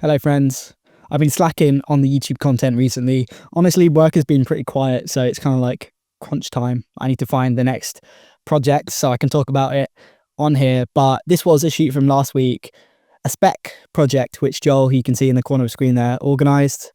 Hello friends. I've been slacking on the YouTube content recently. Honestly, work has been pretty quiet, so it's kind of like crunch time. I need to find the next project so I can talk about it on here. But this was a shoot from last week, a Spec project, which Joel, who you can see in the corner of the screen there, organised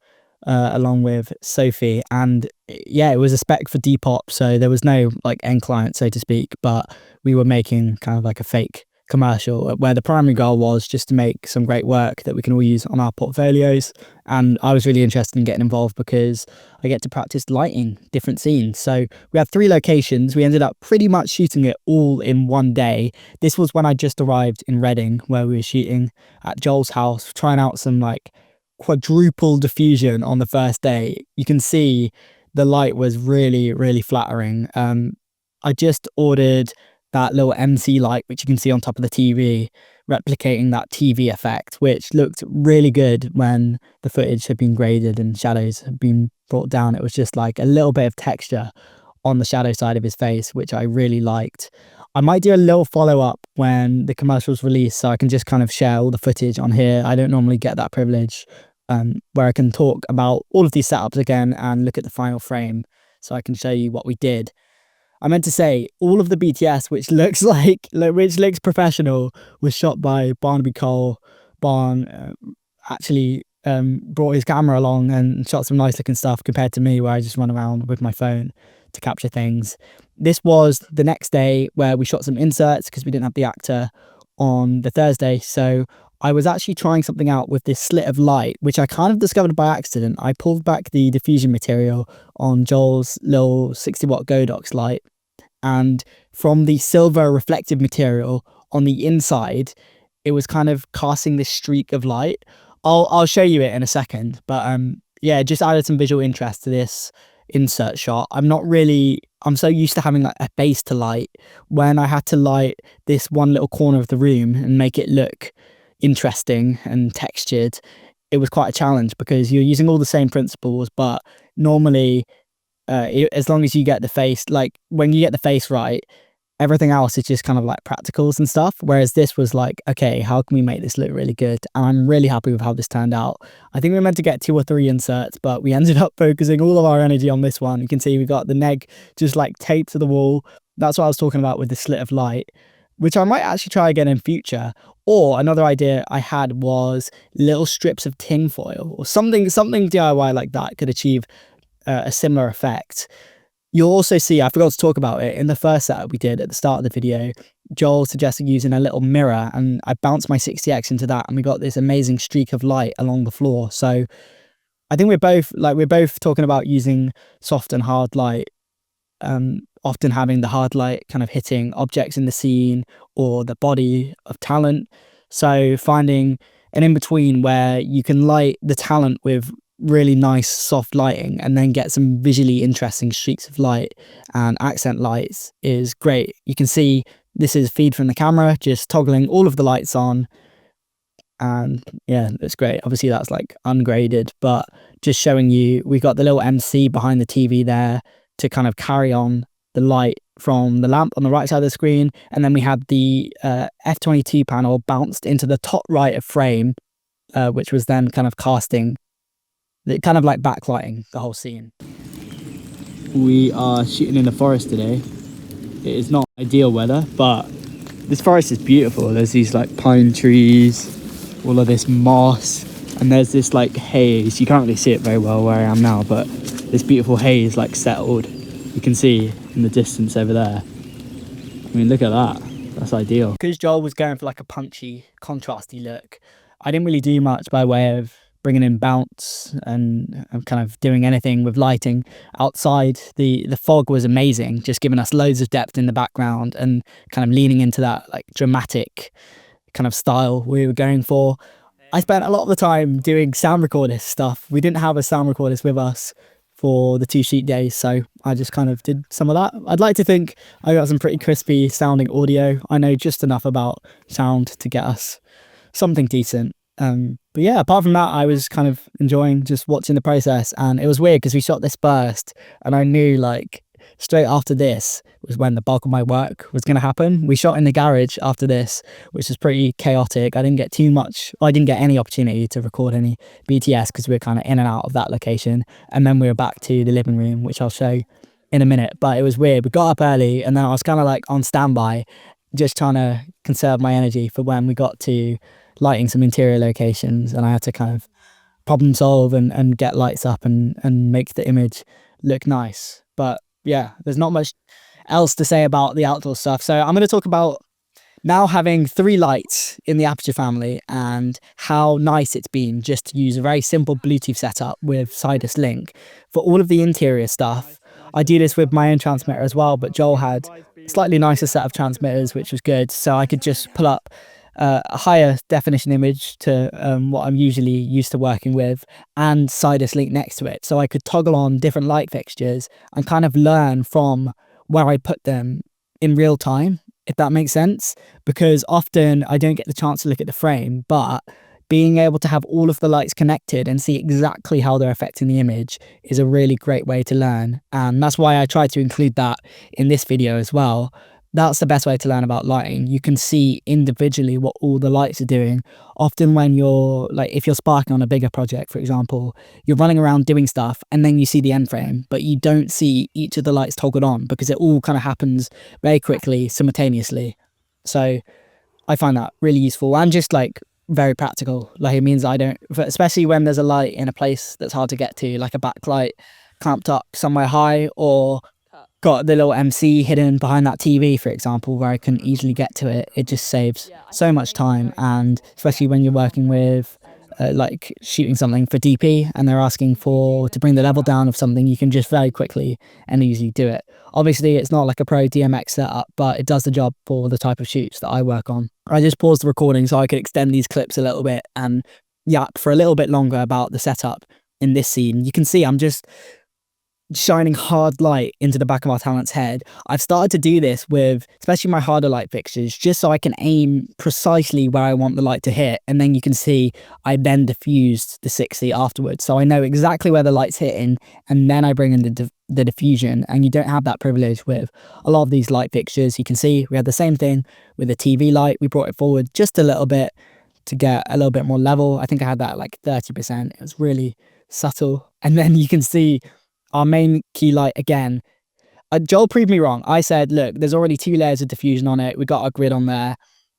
along with Sophie. And yeah, it was a Spec for Depop, so there was no like end client, so to speak, but we were making kind of like a fake commercial where the primary goal was just to make some great work that we can all use on our portfolios. And I was really interested in getting involved because I get to practice lighting different scenes. So we had 3 locations. We ended up pretty much shooting it all in one day. This was when I just arrived in Reading, where we were shooting at Joel's house, trying out some like quadruple diffusion on the first day. You can see the light was really flattering. I just ordered that little MC light, which you can see on top of the TV, replicating that TV effect, which looked really good when the footage had been graded and shadows had been brought down. It was just like a little bit of texture on the shadow side of his face, which I really liked. I might do a little follow-up when the commercial's released so I can just kind of share all the footage on here. I don't normally get that privilege, where I can talk about all of these setups again and look at the final frame so I can show you what we did. I meant to say, all of the BTS, which looks professional, was shot by Barnaby Cole. Barn actually brought his camera along and shot some nice looking stuff compared to me, where I just run around with my phone to capture things. This was the next day where we shot some inserts because we didn't have the actor on the Thursday. So I was actually trying something out with this slit of light, which I kind of discovered by accident. I pulled back the diffusion material on Joel's little 60 watt Godox light, and from the silver reflective material on the inside, it was kind of casting this streak of light. I'll show you it in a second, but yeah, it just added some visual interest to this insert shot. I'm so used to having like a base to light. When I had to light this one little corner of the room and make it look interesting and textured, it was quite a challenge because you're using all the same principles, but normally as long as you get the face, like when you get the face right, everything else is just kind of like practicals and stuff. Whereas this was like, okay, how can we make this look really good? And I'm really happy with how this turned out. I think we were meant to get 2 or 3 inserts, but we ended up focusing all of our energy on this one. You can see we got the neg just like taped to the wall. That's what I was talking about with the slit of light, which I might actually try again in future. Or another idea I had was little strips of tin foil or something DIY like that could achieve a similar effect. You'll also see, I forgot to talk about it, in the first setup we did at the start of the video, Joel suggested using a little mirror, and I bounced my 60X into that, and we got this amazing streak of light along the floor. So I think we're both talking about using soft and hard light, often having the hard light kind of hitting objects in the scene or the body of talent. So finding an in-between where you can light the talent with really nice soft lighting and then get some visually interesting streaks of light and accent lights is great. You can see this is feed from the camera, just toggling all of the lights on, and yeah, it's great. Obviously that's like ungraded, but just showing you, we got the little MC behind the TV there to kind of carry on the light from the lamp on the right side of the screen, and then we had the F22 panel bounced into the top right of frame, which was then kind of casting, kind of like backlighting the whole scene. We are shooting in the forest today. It is not ideal weather, but this forest is beautiful. There's these like pine trees, all of this moss, and there's this like haze. You can't really see it very well where I am now, but this beautiful haze like settled. You can see in the distance over there. I mean, look at that. That's ideal. Because Joel was going for like a punchy, contrasty look, I didn't really do much by way of bringing in bounce and kind of doing anything with lighting outside. The fog was amazing, just giving us loads of depth in the background and kind of leaning into that like dramatic kind of style we were going for. I spent a lot of the time doing sound recordist stuff. We didn't have a sound recordist with us for the 2 shoot days, so I just kind of did some of that. I'd like to think I got some pretty crispy sounding audio. I know just enough about sound to get us something decent. But yeah, apart from that, I was kind of enjoying just watching the process. And it was weird because we shot this burst and I knew like straight after this was when the bulk of my work was going to happen. We shot in the garage after this, which was pretty chaotic. I didn't get any opportunity to record any BTS because we were kind of in and out of that location. And then we were back to the living room, which I'll show in a minute. But it was weird. We got up early and then I was kind of like on standby, just trying to conserve my energy for when we got to lighting some interior locations, and I had to kind of problem solve and get lights up and make the image look nice. But yeah, there's not much else to say about the outdoor stuff. So I'm going to talk about now having 3 lights in the Aperture family and how nice it's been just to use a very simple Bluetooth setup with Sidus Link for all of the interior stuff. I do this with my own transmitter as well, but Joel had a slightly nicer set of transmitters, which was good. So I could just pull up a higher definition image to what I'm usually used to working with, and Sidus Link next to it. So I could toggle on different light fixtures and kind of learn from where I put them in real time, if that makes sense. Because often I don't get the chance to look at the frame, but being able to have all of the lights connected and see exactly how they're affecting the image is a really great way to learn. And that's why I tried to include that in this video as well. That's the best way to learn about lighting. You can see individually what all the lights are doing. Often when you're like, if you're sparking on a bigger project, for example, you're running around doing stuff and then you see the end frame, but you don't see each of the lights toggled on because it all kind of happens very quickly, simultaneously. So I find that really useful and just like very practical. Like it means I don't, especially when there's a light in a place that's hard to get to, like a backlight clamped up somewhere high, or got the little MC hidden behind that TV, for example, where I can easily get to it. It just saves so much time, and especially when you're working with like shooting something for DP and they're asking to bring the level down of something, you can just very quickly and easily do it. Obviously it's not like a pro DMX setup, but it does the job for the type of shoots that I work on. I just paused the recording so I could extend these clips a little bit and yap for a little bit longer about the setup in this scene. You can see I'm just shining hard light into the back of our talent's head. I've started to do this with especially my harder light fixtures, just so I can aim precisely where I want the light to hit, and then you can see I then diffused the 60 afterwards, so I know exactly where the light's hitting, and then I bring in the diffusion. And you don't have that privilege with a lot of these light fixtures. You can see we had the same thing with the TV light. We brought it forward just a little bit to get a little bit more level. I think I had that at like 30%. It was really subtle. And then you can see our main key light again. Joel proved me wrong. I said, look, there's already 2 layers of diffusion on it. We got our grid on there.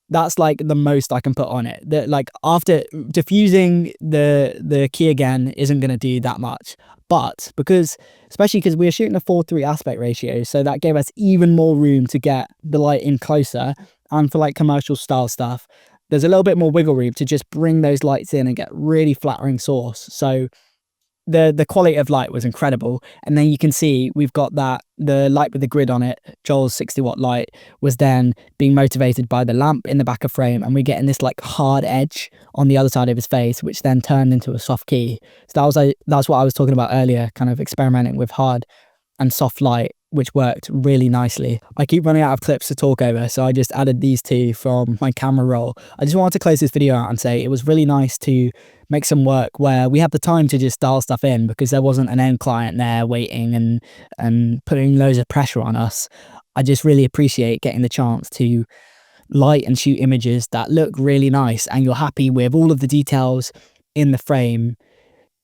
That's like the most I can put on it. Like after diffusing the key again isn't going to do that much. But especially because we were shooting a 4:3 aspect ratio, so that gave us even more room to get the light in closer. And for like commercial style stuff, there's a little bit more wiggle room to just bring those lights in and get really flattering source. So the quality of light was incredible. And then you can see we've got the light with the grid on it, Joel's 60-watt light, was then being motivated by the lamp in the back of frame, and we're getting this like hard edge on the other side of his face, which then turned into a soft key. So that's what I was talking about earlier, kind of experimenting with hard and soft light, which worked really nicely. I keep running out of clips to talk over, so I just added these 2 from my camera roll. I just wanted to close this video out and say it was really nice to make some work where we had the time to just dial stuff in, because there wasn't an end client there waiting and putting loads of pressure on us. I just really appreciate getting the chance to light and shoot images that look really nice and you're happy with all of the details in the frame.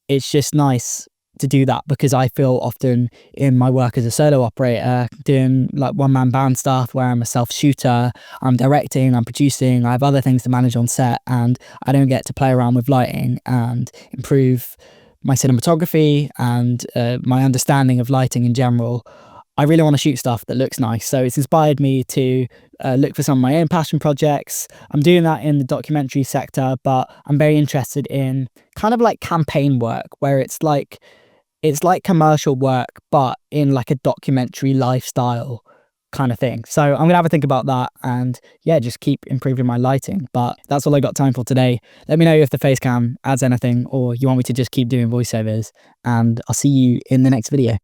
It's just nice to do that, because I feel often in my work as a solo operator doing like one-man band stuff where I'm a self-shooter, I'm directing, I'm producing, I have other things to manage on set, and I don't get to play around with lighting and improve my cinematography and my understanding of lighting in general. I really want to shoot stuff that looks nice, so it's inspired me to look for some of my own passion projects. I'm doing that in the documentary sector, but I'm very interested in kind of like campaign work where it's like commercial work, but in like a documentary lifestyle kind of thing. So I'm gonna have a think about that, and yeah, just keep improving my lighting. But that's all I got time for today. Let me know if the face cam adds anything, or you want me to just keep doing voiceovers, and I'll see you in the next video.